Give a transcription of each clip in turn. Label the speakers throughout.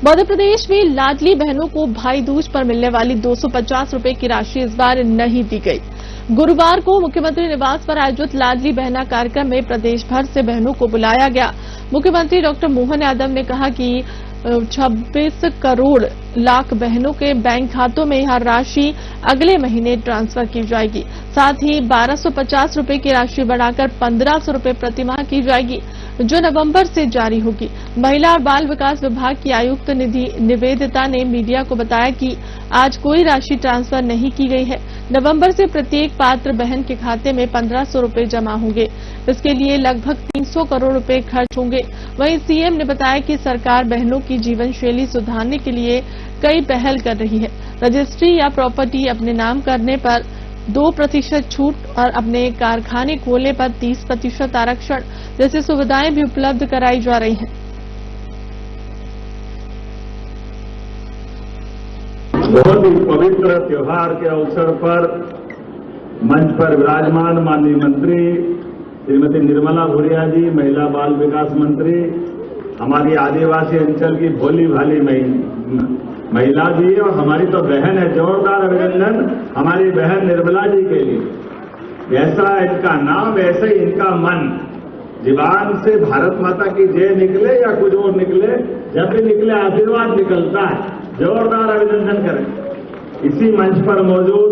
Speaker 1: मध्य प्रदेश में लाडली बहनों को भाई दूज पर मिलने वाली 250 रुपए की राशि इस बार नहीं दी गई। गुरुवार को मुख्यमंत्री निवास पर आयोजित लाडली बहना कार्यक्रम में प्रदेश भर से बहनों को बुलाया गया। मुख्यमंत्री डॉक्टर मोहन यादव ने कहा कि 26 करोड़ लाख बहनों के बैंक खातों में यह राशि अगले महीने ट्रांसफर की जाएगी। साथ ही 1250 रुपए की राशि बढ़ाकर 1500 रुपए प्रतिमाह की जाएगी, जो नवंबर से जारी होगी। महिला और बाल विकास विभाग की आयुक्त निवेदिता ने मीडिया को बताया कि आज कोई राशि ट्रांसफर नहीं की गई है। नवंबर से प्रत्येक पात्र बहन के खाते में 1500 रुपए जमा होंगे। इसके लिए लगभग 300 करोड़ रुपए खर्च होंगे। वहीं सीएम ने बताया कि सरकार बहनों की जीवन शैली सुधारने के लिए कई पहल कर रही है। रजिस्ट्री या प्रॉपर्टी अपने नाम करने पर 2% छूट और अपने कारखाने खोलने पर 30% आरक्षण जैसी सुविधाएं भी उपलब्ध कराई जा रही हैं।
Speaker 2: बहुत ही पवित्र त्योहार के अवसर पर मंच पर विराजमान माननीय मंत्री श्रीमती निर्मला भूरिया जी, महिला बाल विकास मंत्री, हमारी आदिवासी अंचल की भोली भाली महिला जी और हमारी तो बहन है। जोरदार अभिनंदन हमारी बहन निर्मला जी के लिए। जैसा इनका नाम वैसे ही इनका मन। जीवान से भारत माता की जय निकले या कुछ और निकले, जब भी निकले आशीर्वाद निकलता है। जोरदार अभिनंदन करें। इसी मंच पर मौजूद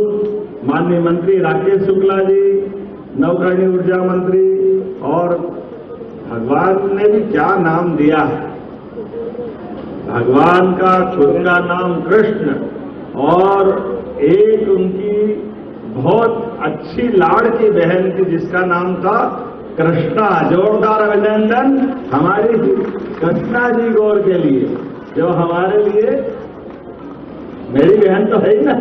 Speaker 2: माननीय मंत्री राकेश शुक्ला जी, नवकरणीय ऊर्जा मंत्री, और भगवान ने भी क्या नाम दिया है, भगवान का खुद का नाम कृष्ण, और एक उनकी बहुत अच्छी लाड़की बहन थी जिसका नाम था कृष्णा। जोरदार अभिनंदन हमारी कृष्णा जी गौर के लिए, जो हमारे लिए मेरी बहन तो है ही ना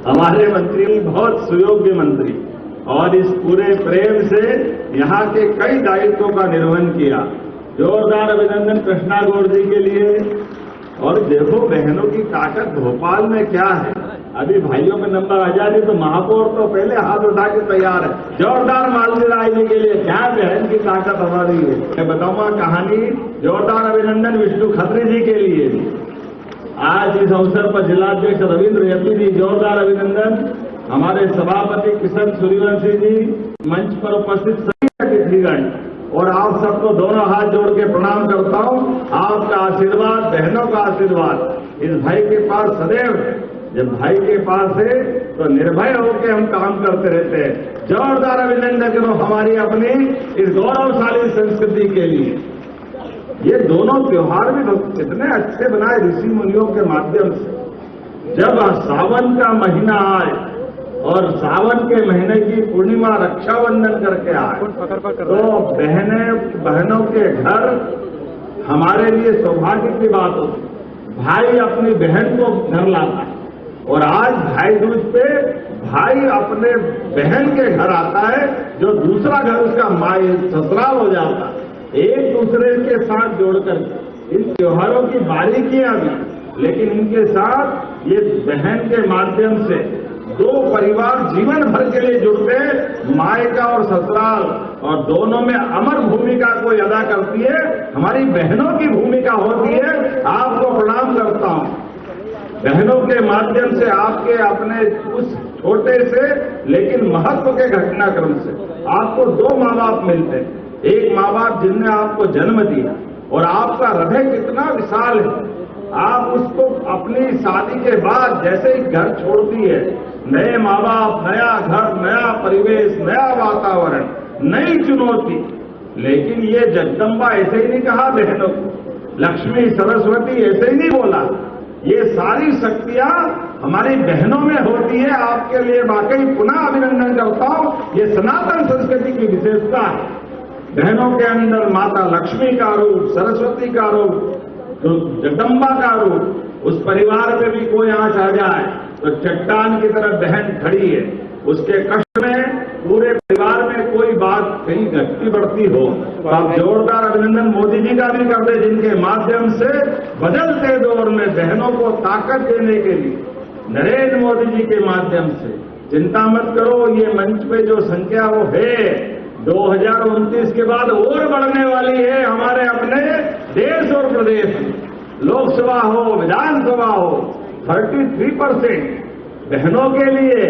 Speaker 2: हमारे मंत्री बहुत सुयोग्य मंत्री, और इस पूरे प्रेम से यहाँ के कई दायित्वों का निर्वहन किया। जोरदार अभिनंदन कृष्णा गौर जी के लिए। और देखो बहनों की ताकत भोपाल में क्या है। अभी भाइयों का नंबर आ जाए तो महापौर तो पहले हाथ उठा के तैयार है। जोरदार मालवी राय जी के लिए क्या बहन की ताकत हमारी है। मैं बताऊंगा कहानी। जोरदार अभिनंदन विष्णु खत्री जी के लिए भी। आज इस अवसर पर जिलाध्यक्ष रविंद्र यति जी, जोरदार अभिनंदन। हमारे सभापति किशन सूर्यवंशी जी, मंच पर उपस्थित सभी अतिथिगण, और आप सबको दोनों हाथ जोड़ के प्रणाम करता हूं। आपका आशीर्वाद, बहनों का आशीर्वाद इस भाई के पास सदैव। जब भाई के पास है तो निर्भय होकर हम काम करते रहते हैं। जोरदार अभिनंदन करो हमारी अपनी इस गौरवशाली संस्कृति के लिए। ये दोनों त्योहार भी इतने अच्छे बनाए ऋषि मुनियों के माध्यम से। जब सावन का महीना आए और सावन के महीने की पूर्णिमा रक्षाबंधन करके आए तो बहनों के घर हमारे लिए सौभाग्य की बात होती। भाई अपनी बहन को घर लाता है, और आज भाई दूज पे भाई अपने बहन के घर आता है, जो दूसरा घर उसका माई ससुराल हो जाता है। एक दूसरे के साथ जोड़कर इन त्योहारों की बारीकियां भी, लेकिन इनके साथ ये बहन के माध्यम से दो परिवार जीवन भर के लिए जुड़ते हैं। मायका और ससुराल, और दोनों में अमर भूमिका कोई अदा करती है। हमारी बहनों की भूमिका होती है। आपको प्रणाम करता हूं। बहनों के माध्यम से आपके अपने उस छोटे से लेकिन महत्व के घटनाक्रम से आपको दो माँ बाप मिलते हैं। एक माँ बाप जिनने आपको जन्म दिया, और आपका हृदय कितना विशाल है। आप उसको अपनी शादी के बाद जैसे ही घर छोड़ती है, नए माँ बाप, नया घर, नया परिवेश, नया वातावरण, नई चुनौती। लेकिन ये जगदम्बा ऐसे ही नहीं कहा बहनों को, लक्ष्मी सरस्वती ऐसे ही नहीं बोला। ये सारी शक्तियां हमारी बहनों में होती है। आपके लिए वाकई पुनः अभिनंदन करता हूं। ये सनातन संस्कृति की विशेषता है। बहनों के अंदर माता लक्ष्मी का रूप, सरस्वती का रूप, तो जगदम्बा का रूप। उस परिवार में भी कोई आंच आ जाए तो चट्टान की तरह बहन खड़ी है। उसके कष्ट में पूरे परिवार में कोई बात कहीं घटती बढ़ती हो तो आप जोरदार अभिनंदन मोदी जी का भी कर दे, जिनके माध्यम से बदलते दौर में बहनों को ताकत देने के लिए नरेंद्र मोदी जी के माध्यम से। चिंता मत करो, ये मंच पे जो संख्या वो है 2029 के बाद और बढ़ने वाली है हमारे अपने देश और प्रदेश में। लोकसभा हो, विधानसभा हो, 33% बहनों के लिए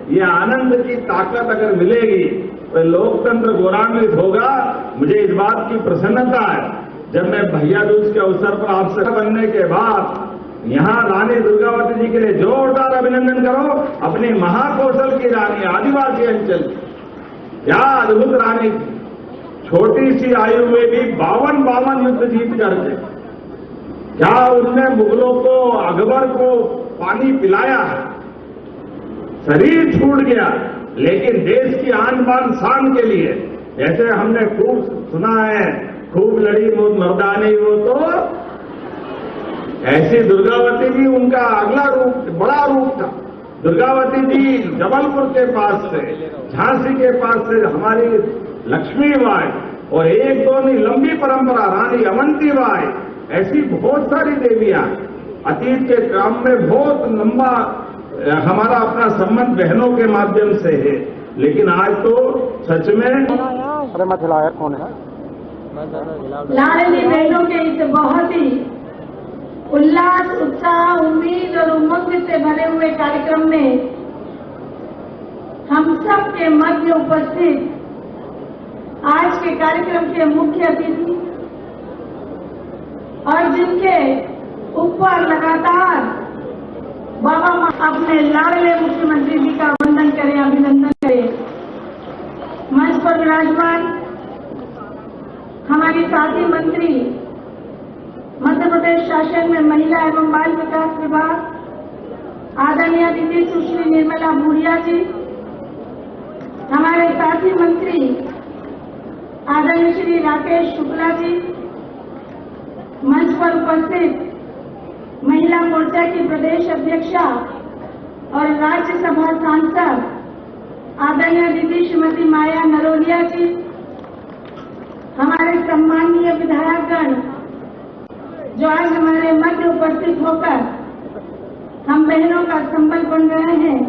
Speaker 2: ये आनंद की ताकत अगर मिलेगी तो लोकतंत्र गौरवान्वित होगा। मुझे इस बात की प्रसन्नता है, जब मैं भैया दूज के अवसर पर आपसे बनने के बाद यहां रानी दुर्गावती जी के लिए जोरदार अभिनंदन करो। अपनी महाकौशल की रानी, आदिवासी अंचल, क्या अद्भुत रानी, छोटी सी आयु में भी 52 युद्ध जीत करके, क्या उनने मुगलों को, अकबर को पानी पिलाया, शरीर छूट गया, लेकिन देश की आन बान शान के लिए, जैसे हमने खूब सुना है, खूब लड़ी मर्दानी वो, तो ऐसी दुर्गावती जी उनका अगला रूप, बड़ा रूप था। दुर्गावती जी जबलपुर के पास से, झांसी के पास से हमारी लक्ष्मीबाई, और एक दो नहीं, लंबी परंपरा, रानी अवंतीबाई, ऐसी बहुत सारी देवियां अतीत के काम में बहुत लंबा हमारा अपना संबंध बहनों के माध्यम से है। लेकिन आज तो सच में
Speaker 3: अरे मत हिलाया, कौन है?
Speaker 4: लाडली बहनों के इस बहुत ही उल्लास, उत्साह, उम्मीद और उमंग से भरे हुए कार्यक्रम में हम सब के मध्य उपस्थित आज के कार्यक्रम के मुख्य अतिथि और जिनके ऊपर लगातार बाबा अपने लाडले मुख्यमंत्री जी का वंदन करें, अभिनंदन करें। मंच पर विराजमान हमारी साथी मंत्री, मध्य प्रदेश शासन में महिला एवं बाल विकास विभाग, आदरणीय दीदी सुश्री निर्मला भूरिया जी, हमारे साथी मंत्री आदरणीय श्री राकेश शुक्ला जी, मंच पर उपस्थित महिला मोर्चा की प्रदेश अध्यक्षा और राज्यसभा सांसद आदरणीय दीदी श्रीमती माया नरोलिया जी, हमारे सम्माननीय विधायकगण जो आज हमारे मध्य उपस्थित होकर हम बहनों का संबल बन रहे हैं,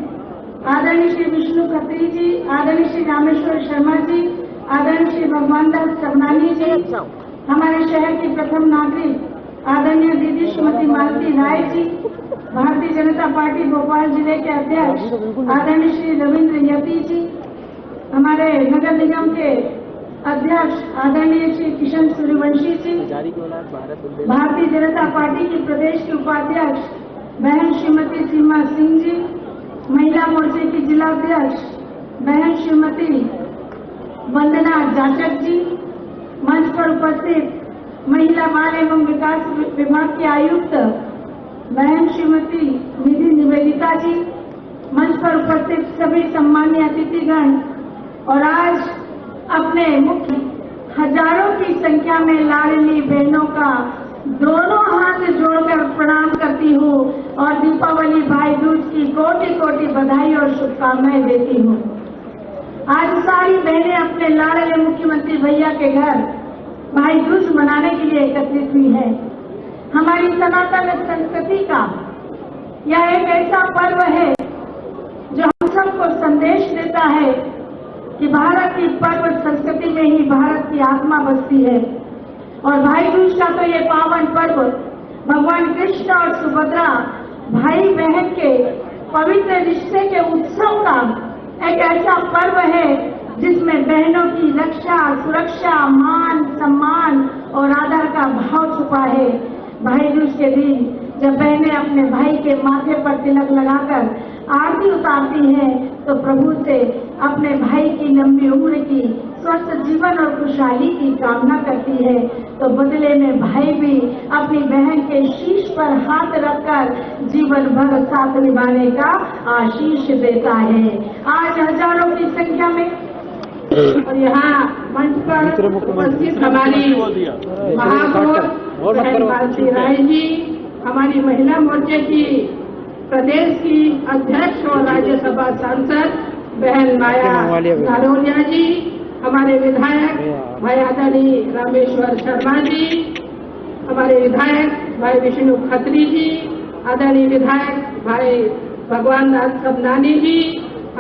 Speaker 4: आदरणीय श्री विष्णु खत्री जी, आदरणीय श्री रामेश्वर शर्मा जी, आदरणीय श्री भगवान दास सबनानी जी, हमारे शहर की प्रथम नागरिक आदरणीय दीदी श्रीमती मालती राय जी, भारतीय जनता पार्टी भोपाल जिले के अध्यक्ष आदरणीय श्री रविंद्र यति जी, हमारे नगर निगम के अध्यक्ष आदरणीय श्री किशन सूर्यवंशी जी, भारतीय जनता पार्टी की प्रदेश की उपाध्यक्ष बहन श्रीमती सीमा सिंह जी, महिला मोर्चे की जिलाध्यक्ष बहन श्रीमती वंदना जाटक जी, मंच पर उपस्थित महिला बाल एवं विकास विभाग की आयुक्त बहन श्रीमती निधि निवेदिता जी, मंच पर उपस्थित सभी सम्मानीय अतिथिगण और आज अपने मुख्य हजारों की संख्या में लाडली बहनों का दोनों हाथ जोड़कर प्रणाम करती हूँ और दीपावली भाई दूज की कोटि कोटि बधाई और शुभकामनाएं देती हूँ। आज सारी बहनें अपने लाडले मुख्यमंत्री भैया के घर भाई दूज मनाने के लिए एकत्रित हुई है। हमारी सनातन संस्कृति का यह एक ऐसा पर्व है जो हम सबको संदेश देता है कि भारत की पर्व संस्कृति में ही भारत की आत्मा बसती है। और भाई दूज का तो ये पावन पर्व भगवान कृष्ण और सुभद्रा भाई बहन के पवित्र रिश्ते के उत्सव का एक ऐसा पर्व है जिसमें बहनों की रक्षा, सुरक्षा, मान, सम्मान और आदर का भाव छुपा है। भाई दूज के दिन जब बहनें अपने भाई के माथे पर तिलक लगाकर आरती उतारती हैं तो प्रभु से अपने भाई की लंबी उम्र की, स्वस्थ जीवन और खुशहाली की कामना करती है, तो बदले में भाई भी अपनी बहन के शीश पर हाथ रखकर जीवन भर साथ निभाने का आशीष देता है। आज हजारों की संख्या में और यहाँ मंच पर उपस्थित हमारी महापौर बहन मालती राय जी, हमारी महिला मोर्चे की प्रदेश की अध्यक्ष और राज्यसभा सांसद बहन माया नरोलिया जी, हमारे विधायक भाई आदरणीय रामेश्वर शर्मा जी, हमारे विधायक भाई विष्णु खत्री जी, आदरणीय विधायक भाई भगवान दास सबनानी जी,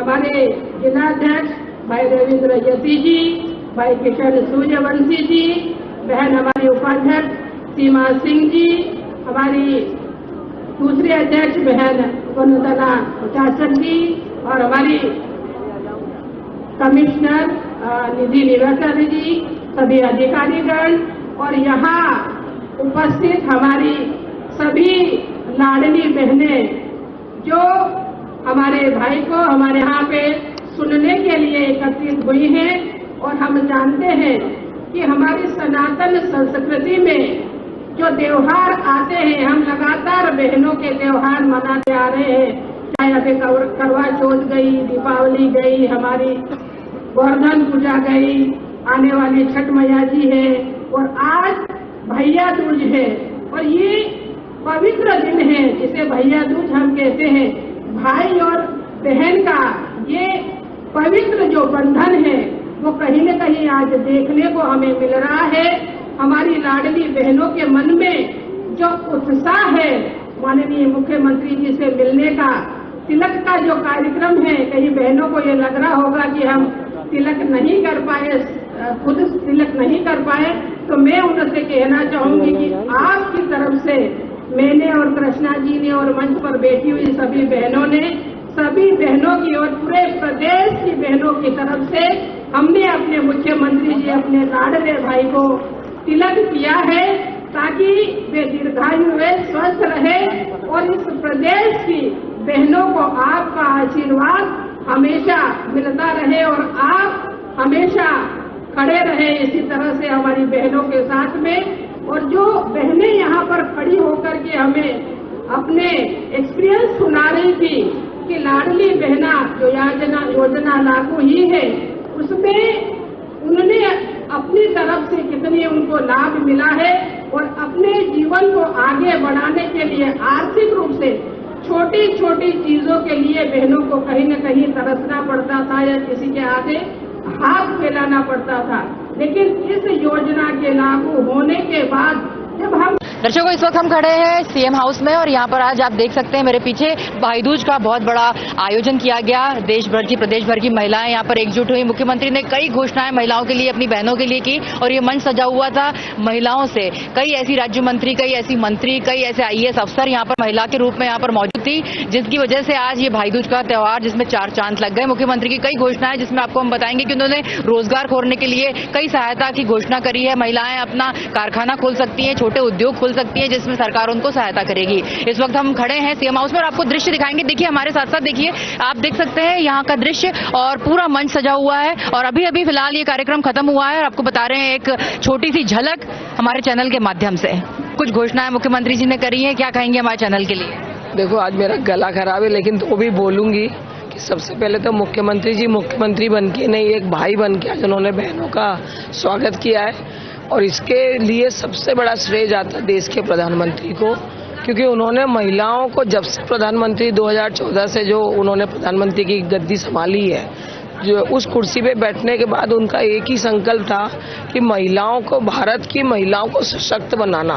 Speaker 4: हमारे जिलाध्यक्ष भाई रविंद्र यति जी, भाई किशन सूर्यवंशी जी, बहन हमारी उपाध्यक्ष सीमा सिंह जी, हमारे हमारी दूसरी अध्यक्ष बहन वंदना चाचक जी और हमारी कमिश्नर निधि निवाकर जी, सभी अधिकारीगण और यहाँ उपस्थित हमारी सभी लाडली बहनें जो हमारे भाई को हमारे यहाँ पे सुनने के लिए एकत्रित हुई हैं। और हम जानते हैं कि हमारी सनातन संस्कृति में जो त्योहार आते हैं, हम लगातार बहनों के त्योहार मनाते आ रहे हैं। चाहे अभी करवा चौथ गई, दीपावली गई, हमारी गोवर्धन पूजा गई, आने वाली छठ मैया जी है और आज भैया दूज है। और ये पवित्र दिन है जिसे भैया दूज हम कहते हैं। भाई और बहन का ये पवित्र जो बंधन है वो कहीं न कहीं आज देखने को हमें मिल रहा है। हमारी लाडली बहनों के मन में जो उत्साह है माननीय मुख्यमंत्री जी से मिलने का, तिलक का जो कार्यक्रम है, कहीं बहनों को ये लग रहा होगा कि हम तिलक नहीं कर पाए, खुद तिलक नहीं कर पाए, तो मैं उनसे कहना चाहूंगी कि आपकी तरफ से मैंने और कृष्णा जी ने और मंच पर बैठी हुई सभी बहनों ने, सभी बहनों की और पूरे प्रदेश की बहनों की तरफ से हमने अपने मुख्यमंत्री जी, अपने लाडले भाई को तिलक किया है ताकि वे दीर्घायु वे स्वस्थ रहे और इस प्रदेश की बहनों को आपका आशीर्वाद हमेशा मिलता रहे और आप हमेशा खड़े रहे इसी तरह से हमारी बहनों के साथ में। और जो बहनें यहाँ पर खड़ी होकर के हमें अपने एक्सपीरियंस सुना रही थी कि लाडली बहना जो योजना लागू ही है, उसमें उन्होंने अपनी तरफ से कितनी उनको लाभ मिला है और अपने जीवन को आगे बढ़ाने के लिए आर्थिक रूप से छोटी छोटी चीजों के लिए बहनों को कहीं न कहीं तरसना पड़ता था या किसी के आगे हाथ फैलाना पड़ता था। लेकिन इस योजना के लागू होने के बाद जब हम
Speaker 5: दर्शकों, इस वक्त हम खड़े हैं सीएम हाउस में और यहाँ पर आज आप देख सकते हैं मेरे पीछे भाई दूज का बहुत बड़ा आयोजन किया गया। देश भर की, प्रदेश भर की महिलाएं यहाँ पर एकजुट हुई। मुख्यमंत्री ने कई घोषणाएं महिलाओं के लिए, अपनी बहनों के लिए की और ये मंच सजा हुआ था महिलाओं से। कई ऐसी राज्य मंत्री, कई ऐसी मंत्री, कई ऐसे आईएएस अफसर यहाँ पर महिला के रूप में यहाँ पर मौजूद थी, जिसकी वजह से आज ये भाई दूज का त्योहार जिसमें 4 चांद लग गए। मुख्यमंत्री की कई घोषणाएं जिसमें आपको हम बताएंगे कि उन्होंने रोजगार खोलने के लिए कई सहायता की घोषणा करी है। महिलाएं अपना कारखाना खोल सकती हैं, छोटे उद्योग खोल सकती है जिसमें सरकार उनको सहायता करेगी। इस वक्त हम खड़े हैं सीएम हाउस में और आपको दृश्य दिखाएंगे। देखिए हमारे साथ साथ, देखिए आप देख सकते हैं यहाँ का दृश्य और पूरा मंच सजा हुआ है और अभी अभी फिलहाल ये कार्यक्रम खत्म हुआ है और आपको बता रहे हैं एक छोटी सी झलक हमारे चैनल के माध्यम से। कुछ घोषणाएं मुख्यमंत्री जी ने करी है, क्या कहेंगे हमारे चैनल के लिए?
Speaker 6: देखो, आज मेरा गला खराब है लेकिन तो भी बोलूंगी कि सबसे पहले तो मुख्यमंत्री जी मुख्यमंत्री बनके नहीं, एक भाई बनके आज उन्होंने बहनों का स्वागत किया है और इसके लिए सबसे बड़ा श्रेय जाता है देश के प्रधानमंत्री को, क्योंकि उन्होंने महिलाओं को जब से प्रधानमंत्री 2014 से जो उन्होंने प्रधानमंत्री की गद्दी संभाली है, जो उस कुर्सी पे बैठने के बाद उनका एक ही संकल्प था कि महिलाओं को, भारत की महिलाओं को सशक्त बनाना,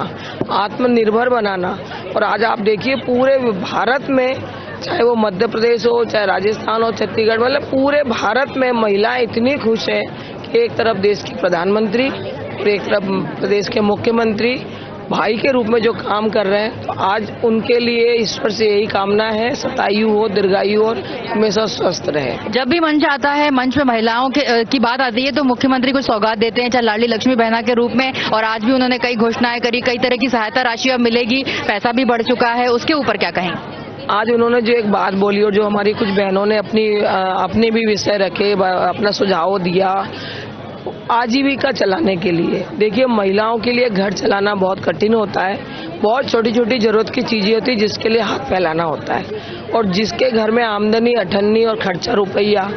Speaker 6: आत्मनिर्भर बनाना। और आज आप देखिए पूरे भारत में, चाहे वो मध्य प्रदेश हो, चाहे राजस्थान हो, छत्तीसगढ़, मतलब पूरे भारत में महिलाएं इतनी खुश हैं कि एक तरफ देश की प्रधानमंत्री और एक तरफ प्रदेश के मुख्यमंत्री भाई के रूप में जो काम कर रहे हैं। तो आज उनके लिए ईश्वर से यही कामना है, शतायु हो, दीर्घायु और हमेशा स्वस्थ रहे।
Speaker 5: जब भी मंच आता है, मंच में महिलाओं की बात आती है तो मुख्यमंत्री को सौगात देते हैं, चाहे लाडली लक्ष्मी बहना के रूप में, और आज भी उन्होंने कई घोषणाएं करी, कई तरह की सहायता राशि अब मिलेगी, पैसा भी बढ़ चुका है, उसके ऊपर क्या कहें?
Speaker 6: आज उन्होंने जो एक बात बोली और जो हमारी कुछ बहनों ने अपने भी विषय रखे, अपना सुझाव दिया आजीविका चलाने के लिए। देखिए, महिलाओं के लिए घर चलाना बहुत कठिन होता है, बहुत छोटी छोटी जरूरत की चीजें होती है जिसके लिए हाथ फैलाना होता है, और जिसके घर में आमदनी अठन्नी और खर्चा रुपया,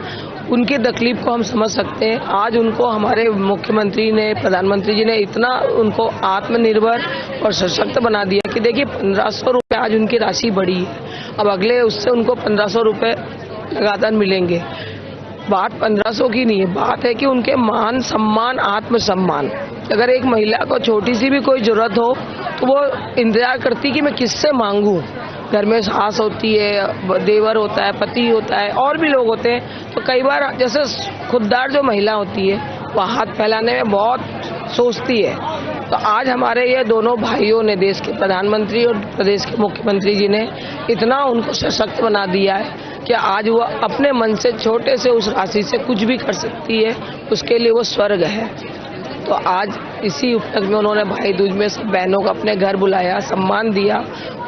Speaker 6: उनकी तकलीफ को हम समझ सकते हैं। आज उनको हमारे मुख्यमंत्री ने, प्रधानमंत्री जी ने इतना उनको आत्मनिर्भर और सशक्त बना दिया कि देखिए 1500 रुपये आज उनकी राशि बढ़ी है, अब अगले उससे उनको 1500 रुपये लगातार मिलेंगे। बात 1500 की नहीं है, बात है कि उनके मान सम्मान, आत्मसम्मान। अगर एक महिला को छोटी सी भी कोई जरूरत हो तो वो इंतजार करती कि मैं किससे मांगूं। घर में सास होती है, देवर होता है, पति होता है, और भी लोग होते हैं, तो कई बार जैसे खुददार जो महिला होती है वह हाथ फैलाने में बहुत सोचती है, तो आज हमारे ये दोनों भाइयों ने, देश के प्रधानमंत्री और प्रदेश के मुख्यमंत्री जी ने इतना उनको सशक्त बना दिया है कि आज वो अपने मन से छोटे से उस राशि से कुछ भी कर सकती है, उसके लिए वो स्वर्ग है। तो आज इसी उपलक्ष्य में उन्होंने भाई दूज में सब बहनों को अपने घर बुलाया, सम्मान दिया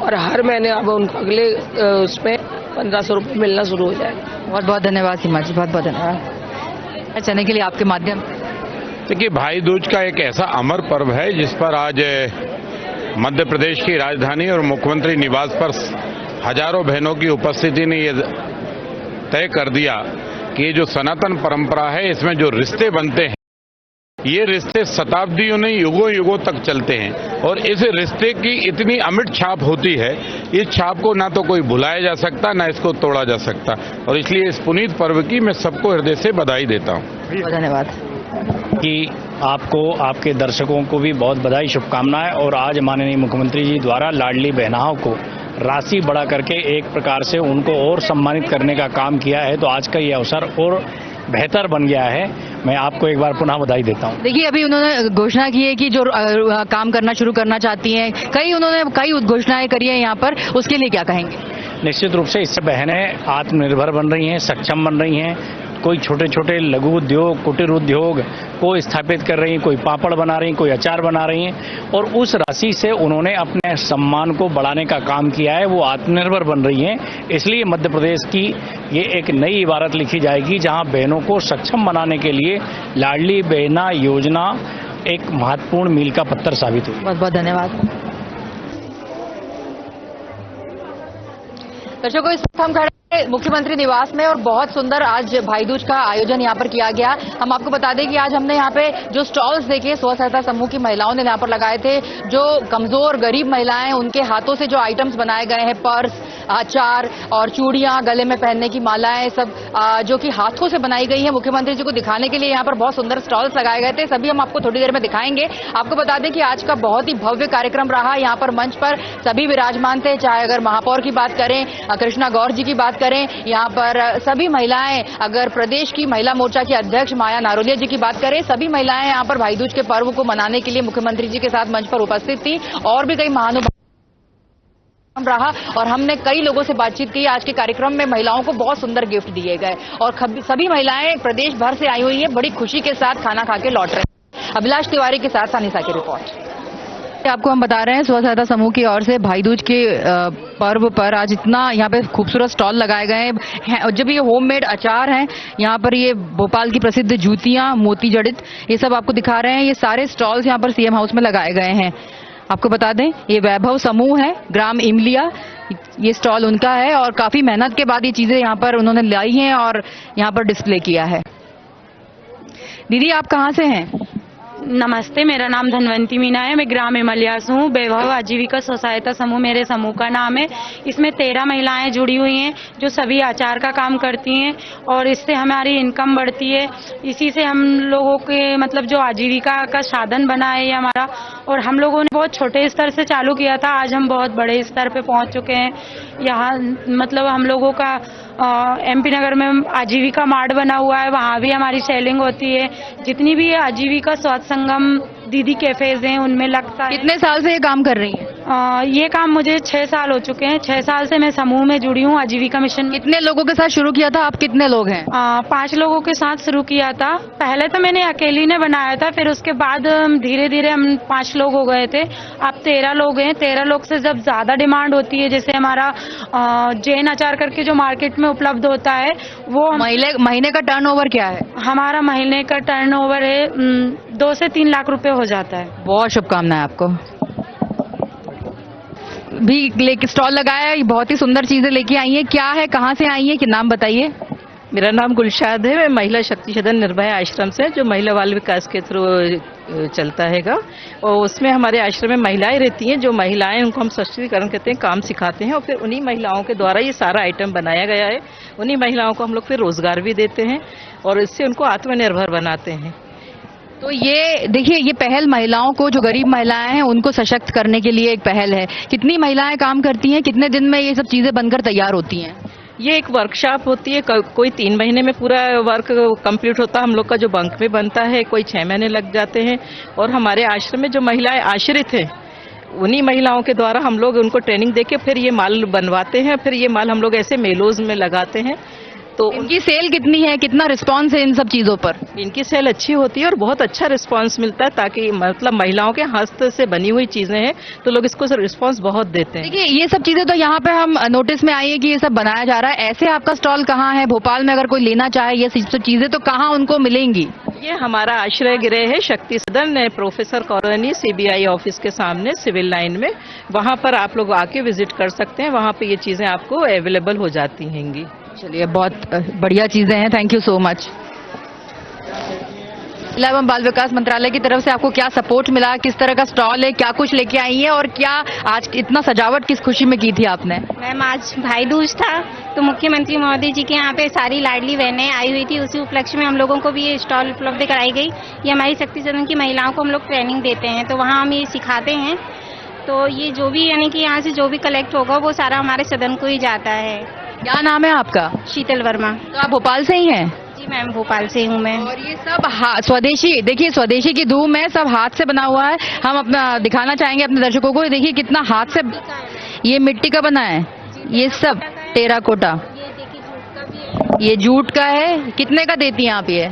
Speaker 6: और हर महीने अब उनको अगले उसमें 1500 रुपये मिलना शुरू हो जाएगा।
Speaker 5: बहुत बहुत धन्यवाद सीमा जी, बहुत बहुत धन्यवाद चलने के लिए आपके माध्यम।
Speaker 7: देखिए, भाई दूज का एक ऐसा अमर पर्व है जिस पर आज मध्य प्रदेश की राजधानी और मुख्यमंत्री निवास पर हजारों बहनों की उपस्थिति ने ये तय कर दिया कि ये जो सनातन परंपरा है, इसमें जो रिश्ते बनते हैं, ये रिश्ते शताब्दियों नहीं युगों युगों तक चलते हैं और इस रिश्ते की इतनी अमिट छाप होती है, इस छाप को ना तो कोई भुलाया जा सकता, ना इसको तोड़ा जा सकता। और इसलिए इस पुनीत पर्व की मैं सबको हृदय से बधाई देता हूँ।
Speaker 5: धन्यवाद।
Speaker 8: कि आपको, आपके दर्शकों को भी बहुत बधाई, शुभकामनाएं। और आज माननीय मुख्यमंत्री जी द्वारा लाडली बहनाओं को राशि बढ़ा करके एक प्रकार से उनको और सम्मानित करने का काम किया है, तो आज का ये अवसर और बेहतर बन गया है। मैं आपको एक बार पुनः बधाई देता हूं।
Speaker 5: देखिए, अभी उन्होंने घोषणा की है कि जो काम करना शुरू करना चाहती हैं, उन्होंने कई घोषणाएं करी है यहाँ पर, उसके लिए क्या कहेंगे?
Speaker 8: निश्चित रूप से इससे बहनें आत्मनिर्भर बन रही हैं, सक्षम बन रही हैं। कोई छोटे छोटे लघु उद्योग, कुटीर उद्योग को स्थापित कर रही हैं, कोई पापड़ बना रही हैं, कोई अचार बना रही हैं और उस राशि से उन्होंने अपने सम्मान को बढ़ाने का काम किया है। वो आत्मनिर्भर बन रही हैं। इसलिए मध्य प्रदेश की ये एक नई इबारत लिखी जाएगी जहां बहनों को सक्षम बनाने के लिए लाडली बहना योजना एक महत्वपूर्ण मील का पत्थर साबित हुई।
Speaker 5: बहुत बहुत धन्यवाद। दर्शकों, इस वक्त हम खड़े हैं मुख्यमंत्री निवास में और बहुत सुंदर आज भाई दूज का आयोजन यहाँ पर किया गया। हम आपको बता दें कि आज हमने यहाँ पे जो स्टॉल्स देखे, स्व सहायता समूह की महिलाओं ने यहाँ पर लगाए थे। जो कमजोर गरीब महिलाएं, उनके हाथों से जो आइटम्स बनाए गए हैं, पर्स, अचार और चूड़ियां, गले में पहनने की मालाएं, सब जो कि हाथों से बनाई गई हैं, मुख्यमंत्री जी को दिखाने के लिए यहाँ पर बहुत सुंदर स्टॉल्स लगाए गए थे। सभी हम आपको थोड़ी देर में दिखाएंगे। आपको बता दें कि आज का बहुत ही भव्य कार्यक्रम रहा। यहाँ पर मंच पर सभी विराजमान थे, चाहे अगर महापौर की बात करें, कृष्णा गौर जी की बात करें, यहाँ पर सभी महिलाएं, अगर प्रदेश की महिला मोर्चा की अध्यक्ष माया नारोलिया जी की बात करें, सभी महिलाएं यहाँ पर भाई दूज के पर्व को मनाने के लिए मुख्यमंत्री जी के साथ मंच पर उपस्थित थी। और भी कई महानुभाव रहा और हमने कई लोगों से बातचीत की। आज के कार्यक्रम में महिलाओं को बहुत सुंदर गिफ्ट दिए गए और सभी महिलाएं प्रदेश भर से आई हुई हैं, बड़ी खुशी के साथ खाना खा के लौट रहे हैं। अभिलाष तिवारी के साथ सानिसा की रिपोर्ट। आपको हम बता रहे हैं, स्व सहायता समूह की ओर से भाई दूज के पर्व पर आज इतना यहाँ पे खूबसूरत स्टॉल लगाए गए हैं। जब ये होममेड अचार हैं, यहाँ पर ये भोपाल की प्रसिद्ध जूतियां, मोती जड़ित, ये सब आपको दिखा रहे हैं। ये सारे स्टॉल्स यहाँ पर सीएम हाउस में लगाए गए हैं। आपको बता दें, ये वैभव समूह है, ग्राम इमलिया, ये स्टॉल उनका है और काफी मेहनत के बाद ये चीजें यहाँ पर उन्होंने लाई हैं और यहाँ पर डिस्प्ले किया है। दीदी, आप कहाँ से हैं?
Speaker 9: नमस्ते, मेरा नाम धनवंती मीना है। मैं ग्राम इमलिया से हूँ। वैभव आजीविका स्व सहायता समूह मेरे समूह का नाम है। इसमें 13 महिलाएं जुड़ी हुई हैं जो सभी अचार का काम करती हैं और इससे हमारी इनकम बढ़ती है। इसी से हम लोगों के मतलब जो आजीविका का साधन बना है ये हमारा, और हम लोगों ने बहुत छोटे स्तर से चालू किया था, आज हम बहुत बड़े स्तर पे पहुंच चुके हैं। यहाँ मतलब हम लोगों का एमपी नगर में आजीविका मार्ट बना हुआ है, वहाँ भी हमारी सेलिंग होती है। जितनी भी आजीविका स्वास्थ्य संगम दीदी कैफेज हैं उनमें लगता है।
Speaker 5: कितने साल से ये काम कर रही हैं?
Speaker 9: ये काम मुझे 6 साल हो चुके हैं। 6 साल से मैं समूह में जुड़ी हूँ आजीविका मिशन।
Speaker 5: कितने लोगों के साथ शुरू किया था? आप कितने लोग हैं?
Speaker 9: 5 लोगों के साथ शुरू किया था। पहले तो मैंने अकेली ने बनाया था, फिर उसके बाद धीरे धीरे हम 5 लोग हो गए थे। अब 13 लोग हैं। 13 लोग से जब ज्यादा डिमांड होती है, जैसे हमारा जैन अचार करके जो मार्केट में उपलब्ध होता है, वो
Speaker 5: महीने का टर्नओवर क्या है?
Speaker 9: हमारा महीने का टर्नओवर है 2 से 3 लाख रुपए हो जाता है।
Speaker 5: बहुत शुभकामनाएं आपको। भी स्टॉल लगाया है, बहुत ही सुंदर चीजें लेके आई हैं। क्या है, कहाँ से आई हैं, कि नाम बताइए?
Speaker 10: मेरा नाम गुलशाद है। मैं महिला शक्ति सदन निर्भया आश्रम से, जो महिला बाल विकास के थ्रू चलता हैगा, और उसमें हमारे आश्रम में महिलाएं रहती हैं। जो महिलाएं, उनको हम सशक्तिकरण कहते हैं, काम सिखाते हैं और फिर उन्हीं महिलाओं के द्वारा ये सारा आइटम बनाया गया है। उन्हीं महिलाओं को हम लोग फिर रोजगार भी देते हैं और इससे उनको आत्मनिर्भर बनाते हैं।
Speaker 5: तो ये देखिए, ये पहल महिलाओं को, जो गरीब महिलाएं हैं उनको सशक्त करने के लिए एक पहल है। कितनी महिलाएं काम करती हैं? कितने दिन में ये सब चीजें बनकर तैयार होती हैं?
Speaker 10: ये एक वर्कशॉप होती है, कोई 3 महीने में पूरा वर्क कंप्लीट होता है हम लोग का, जो बंक में बनता है, कोई 6 महीने लग जाते हैं। और हमारे आश्रम में जो महिलाएं आश्रित हैं, उन्हीं महिलाओं के द्वारा हम लोग उनको ट्रेनिंग देके फिर ये माल बनवाते हैं, फिर ये माल हम लोग ऐसे मेलोज में लगाते हैं। तो
Speaker 5: इनकी सेल कितनी है, कितना रिस्पांस है इन सब चीजों पर?
Speaker 10: इनकी सेल अच्छी होती है और बहुत अच्छा रिस्पांस मिलता है, ताकि मतलब महिलाओं के हस्त से बनी हुई चीजें हैं तो लोग इसको रिस्पांस बहुत देते हैं।
Speaker 5: देखिए ये सब चीजें तो यहाँ पे हम नोटिस में आई है कि ये सब बनाया जा रहा है। ऐसे आपका स्टॉल कहाँ है भोपाल में? अगर कोई लेना चाहे ये सब चीजें तो कहाँ उनको मिलेंगी?
Speaker 10: ये हमारा आश्रय गृह है शक्ति सदन, प्रोफेसर कॉलोनी, CBI ऑफिस के सामने सिविल लाइन में। वहाँ पर आप लोग आके विजिट कर सकते हैं, वहाँ पे ये चीजें आपको अवेलेबल हो जाती हैंगी।
Speaker 5: चलिए बहुत बढ़िया चीजें हैं, थैंक यू सो मच। महिला एवं बाल विकास मंत्रालय की तरफ से आपको क्या सपोर्ट मिला, किस तरह का स्टॉल है, क्या कुछ लेके आई है और क्या आज इतना सजावट किस खुशी में की थी आपने?
Speaker 11: मैम आज भाई दूज था तो मुख्यमंत्री महोदय जी के यहाँ पे सारी लाडली बहनें आई हुई थी, उसी उपलक्ष्य में हम लोगों को भी ये स्टॉल उपलब्ध कराई गई। ये हमारी शक्ति सदन की महिलाओं को हम लोग ट्रेनिंग देते हैं, तो वहाँ हम ये सिखाते हैं। तो ये जो भी यानी कि यहाँ से जो भी कलेक्ट होगा वो सारा हमारे सदन को ही जाता है।
Speaker 5: क्या नाम है आपका?
Speaker 11: शीतल वर्मा।
Speaker 5: तो आप भोपाल से ही हैं?
Speaker 11: जी मैम भोपाल से हूँ मैं।
Speaker 5: और ये सब स्वदेशी, देखिए स्वदेशी की धूम है, सब हाथ से बना हुआ है। हम अपना दिखाना चाहेंगे अपने दर्शकों को, देखिए कितना हाथ से, ये मिट्टी का बना है, ये सब टेराकोटा, ये जूट का है। कितने का देती हैं आप ये?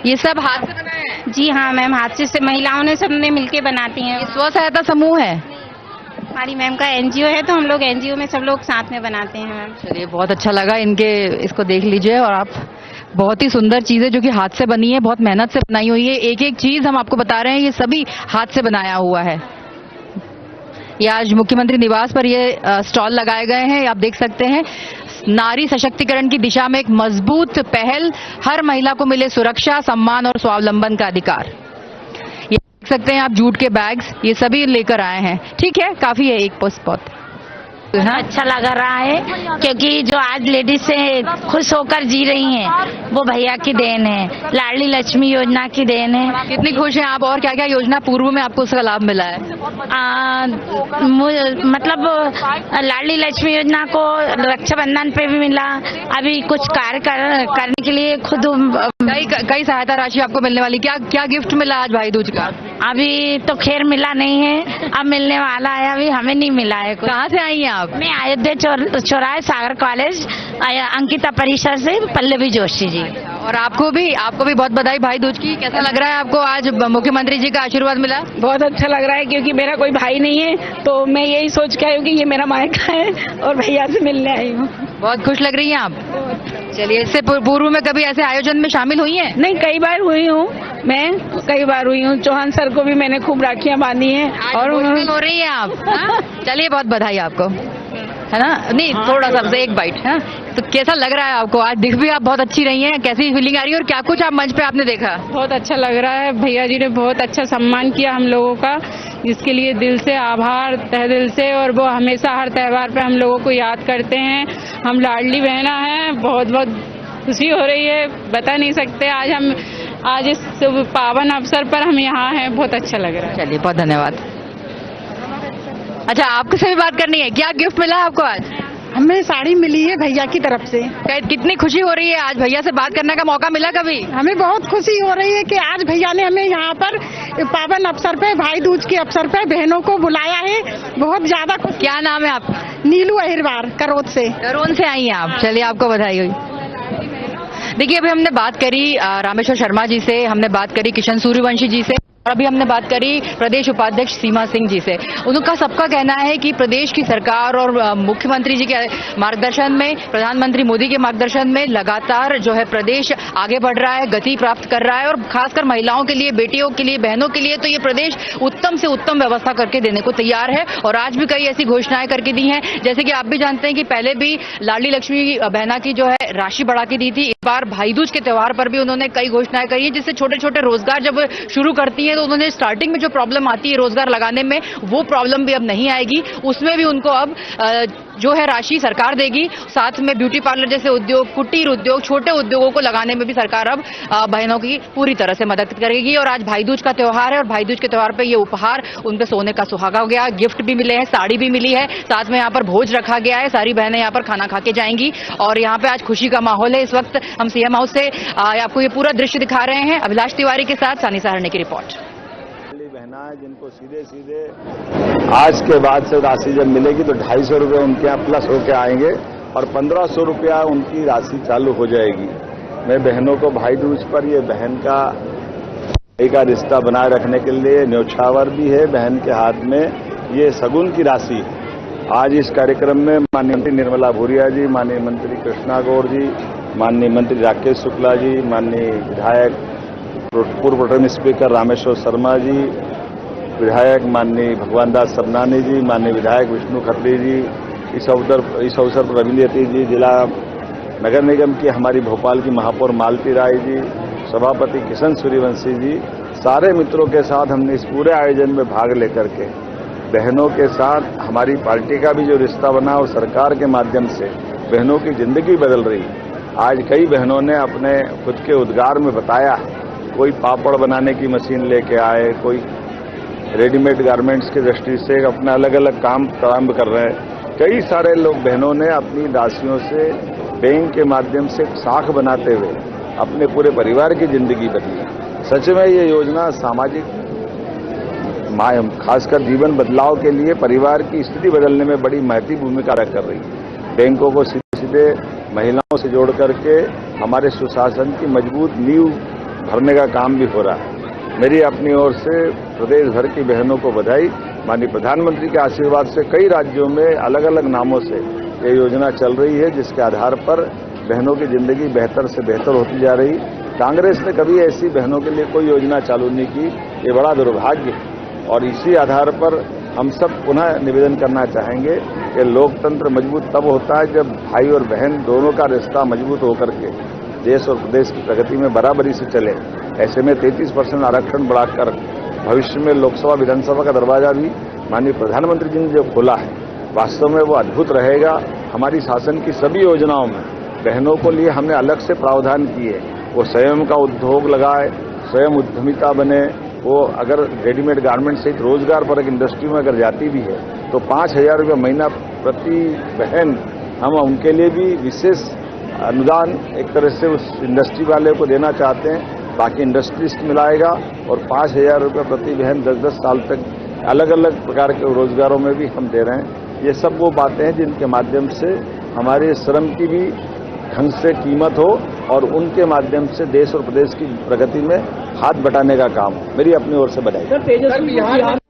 Speaker 5: ये सब हाथ से बना है?
Speaker 11: जी हाँ मैम, हाथ से महिलाओं ने सबने मिलके बनाती हैं।
Speaker 5: स्व सहायता समूह है?
Speaker 11: हमारी मैम का NGO है, तो हम लोग NGO में सब लोग साथ में बनाते हैं मैम।
Speaker 5: चलिए बहुत अच्छा लगा, इनके इसको देख लीजिए। और आप बहुत ही सुंदर चीजें जो कि हाथ से बनी है, बहुत मेहनत से बनाई हुई है। एक एक चीज हम आपको बता रहे हैं, ये सभी हाथ से बनाया हुआ है। ये आज मुख्यमंत्री निवास पर ये स्टॉल लगाए गए हैं, आप देख सकते हैं। नारी सशक्तिकरण की दिशा में एक मजबूत पहल, हर महिला को मिले सुरक्षा, सम्मान और स्वावलंबन का अधिकार। ये देख सकते हैं आप, जूट के बैग्स ये सभी लेकर आए हैं। ठीक है, काफी है एक स्पॉट।
Speaker 11: अच्छा लग रहा है क्योंकि जो आज लेडीज से खुश होकर जी रही हैं वो भैया की देन है, लाडली लक्ष्मी योजना की देन है।
Speaker 5: कितनी खुश हैं आप और क्या क्या योजना पूर्व में आपको उसका लाभ मिला है?
Speaker 11: मतलब लाडली लक्ष्मी योजना को रक्षाबंधन पे भी मिला, अभी कुछ कार्य करने के लिए खुद
Speaker 5: कई सहायता राशि आपको मिलने वाली। क्या क्या गिफ्ट मिला आज भाई दूज का?
Speaker 11: अभी तो खैर मिला नहीं है, अब मिलने वाला है, अभी हमें नहीं मिला है।
Speaker 5: कहाँ से आई हैं आप?
Speaker 11: मैं अयोध्या चौराहे सागर कॉलेज अंकिता परिसर से पल्लवी जोशी जी।
Speaker 5: और आपको भी बहुत बधाई भाई दूज की। कैसा लग रहा है आपको आज मुख्यमंत्री जी का आशीर्वाद मिला?
Speaker 12: बहुत अच्छा लग रहा है क्योंकि मेरा कोई भाई नहीं है, तो मैं यही सोच के आई हूँ कि ये मेरा मायका है और भैया से मिलने आई हूँ।
Speaker 5: बहुत खुश लग रही हैं आप? चलिए, इससे पूर्व में कभी ऐसे आयोजन में शामिल हुई हैं?
Speaker 12: नहीं, कई बार हुई हूँ मैं, कई बार हुई हूँ। चौहान सर को भी मैंने खूब राखियाँ बांधी हैं और
Speaker 5: हो रही है आप। चलिए बहुत बधाई आपको, है ना? नहीं, थोड़ा सा एक बाइट है। तो कैसा लग रहा है आपको आज? दिख भी आप बहुत अच्छी रही हैं, कैसी फीलिंग आ रही है और क्या कुछ आप मंच पे आपने देखा?
Speaker 12: बहुत अच्छा लग रहा है, भैया जी ने बहुत अच्छा सम्मान किया हम लोगों का, जिसके लिए दिल से आभार, तहे दिल से। और वो हमेशा हर त्योहार पे हम लोगों को याद करते हैं। हम लाडली बहना हैं, बहुत बहुत खुशी हो रही है, बता नहीं सकते। आज इस पावन अवसर पर हम यहाँ हैं, बहुत अच्छा लग रहा है।
Speaker 5: चलिए बहुत धन्यवाद। अच्छा, आपको से भी बात करनी है, क्या गिफ्ट मिला आपको आज?
Speaker 12: हमें साड़ी मिली है भैया की तरफ से।
Speaker 5: कितनी खुशी हो रही है आज? भैया से बात करने का मौका मिला कभी?
Speaker 12: हमें बहुत खुशी हो रही है कि आज भैया ने हमें यहाँ पर पावन अवसर पे, भाई दूज के अवसर पे बहनों को बुलाया है। बहुत ज्यादा खुशी।
Speaker 5: क्या नाम है आपका?
Speaker 12: नीलू अहिरवार, करोद से।
Speaker 5: करोद से आई हैं आप? चलिए आपको बधाई हुई। देखिए, अभी हमने बात करी रामेश्वर शर्मा जी से, हमने बात करी किशन सूर्यवंशी जी से, और अभी हमने बात करी प्रदेश उपाध्यक्ष सीमा सिंह जी से। उनका सबका कहना है कि प्रदेश की सरकार और मुख्यमंत्री जी के मार्गदर्शन में, प्रधानमंत्री मोदी के मार्गदर्शन में लगातार जो है प्रदेश आगे बढ़ रहा है, गति प्राप्त कर रहा है। और खासकर महिलाओं के लिए, बेटियों के लिए, बहनों के लिए तो ये प्रदेश उत्तम से उत्तम व्यवस्था करके देने को तैयार है। और आज भी कई ऐसी घोषणाएं करके दी हैं, जैसे कि आप भी जानते हैं कि पहले भी लाडली लक्ष्मी बहना की जो है राशि बढ़ा के दी थी। इस बार भाई दूज के त्योहार पर भी उन्होंने कई घोषणाएं करी है, जिससे छोटे छोटे रोजगार जब शुरू करती है तो उन्होंने स्टार्टिंग में जो प्रॉब्लम आती है रोजगार लगाने में, वो प्रॉब्लम भी अब नहीं आएगी। उसमें भी उनको अब जो है राशि सरकार देगी। साथ में ब्यूटी पार्लर जैसे उद्योग, कुटीर उद्योग, छोटे उद्योगों को लगाने में भी सरकार अब बहनों की पूरी तरह से मदद करेगी। और आज भाई दूज का त्योहार है और भाई दूज के त्योहार पे ये उपहार उनके सोने का सुहागा हो गया, गिफ्ट भी मिले हैं, साड़ी भी मिली है, साथ में यहाँ पर भोज रखा गया है, सारी बहनें यहाँ पर खाना खा के जाएंगी और यहाँ पे आज खुशी का माहौल है। इस वक्त हम सीएम हाउस से आपको ये पूरा दृश्य दिखा रहे हैं। अभिलाष तिवारी के साथ सानी सहारने की रिपोर्ट।
Speaker 13: बहनाएं जिनको सीधे सीधे आज के बाद से राशि जब मिलेगी तो 250 रुपये उनके यहाँ प्लस होके आएंगे और 1500 रुपया उनकी राशि चालू हो जाएगी। मैं बहनों को भाई दूज पर ये बहन का रिश्ता बनाए रखने के लिए न्योछावर भी है, बहन के हाथ में ये सगुन की राशि है। आज इस कार्यक्रम में माननीय मंत्री निर्मला भूरिया जी, माननीय मंत्री कृष्णा गौर जी, माननीय मंत्री राकेश शुक्ला जी, माननीय विधायक पूर्व प्रोटेम स्पीकर रामेश्वर शर्मा जी, विधायक माननीय भगवान दास सबनानी जी, माननीय विधायक विष्णु खत्री जी, इस अवसर पर रविंद्र यतीश जी, जिला नगर निगम की हमारी भोपाल की महापौर मालती राय जी, सभापति किशन सूर्यवंशी जी, सारे मित्रों के साथ हमने इस पूरे आयोजन में भाग लेकर के बहनों के साथ हमारी पार्टी का भी जो रिश्ता बना और सरकार के माध्यम से बहनों की जिंदगी बदल रही। आज कई बहनों ने अपने खुद के उद्गार में बताया, कोई पापड़ बनाने की मशीन लेके आए, कोई रेडीमेड गारमेंट्स की दृष्टि से अपना अलग अलग काम प्रारंभ कर रहे हैं। कई सारे लोग बहनों ने अपनी राशियों से बैंक के माध्यम से साख बनाते हुए अपने पूरे परिवार की जिंदगी बदली। सच में ये योजना सामाजिक खासकर जीवन बदलाव के लिए परिवार की स्थिति बदलने में बड़ी महत्वपूर्ण भूमिका अदा कर रही है। बैंकों को सीधे महिलाओं से जोड़ करके हमारे सुशासन की मजबूत नींव भरने का काम भी हो रहा है। मेरी अपनी ओर से प्रदेश भर की बहनों को बधाई। माननीय प्रधानमंत्री के आशीर्वाद से कई राज्यों में अलग अलग नामों से ये योजना चल रही है, जिसके आधार पर बहनों की जिंदगी बेहतर से बेहतर होती जा रही। कांग्रेस ने कभी ऐसी बहनों के लिए कोई योजना चालू नहीं की, ये बड़ा दुर्भाग्य है। और इसी आधार पर हम सब पुनः निवेदन करना चाहेंगे कि लोकतंत्र मजबूत तब होता है जब भाई और बहन दोनों का रिश्ता मजबूत होकर के देश और प्रदेश की प्रगति में बराबरी से चले। ऐसे में 33% आरक्षण बढ़ाकर भविष्य में लोकसभा विधानसभा का दरवाजा भी माननीय प्रधानमंत्री जी ने जो खोला है, वास्तव में वो अद्भुत रहेगा। हमारी शासन की सभी योजनाओं में बहनों को लिए हमने अलग से प्रावधान किए। वो स्वयं का उद्योग लगाए, स्वयं उद्यमिता बने। वो अगर रेडीमेड गारमेंट सहित रोजगार पर एक इंडस्ट्री में अगर जाती भी है तो 5000 रुपये महीना प्रति बहन हम उनके लिए भी विशेष अनुदान एक तरह से उस इंडस्ट्री वाले को देना चाहते हैं। बाकी इंडस्ट्रीज मिलाएगा और 5000 रुपये प्रति बहन 10-10 साल तक अलग अलग प्रकार के रोजगारों में भी हम दे रहे हैं। ये सब वो बातें हैं जिनके माध्यम से हमारे श्रम की भी ढंग से कीमत हो और उनके माध्यम से देश और प्रदेश की प्रगति में हाथ बटाने का काम हो। मेरी अपनी ओर से बधाई।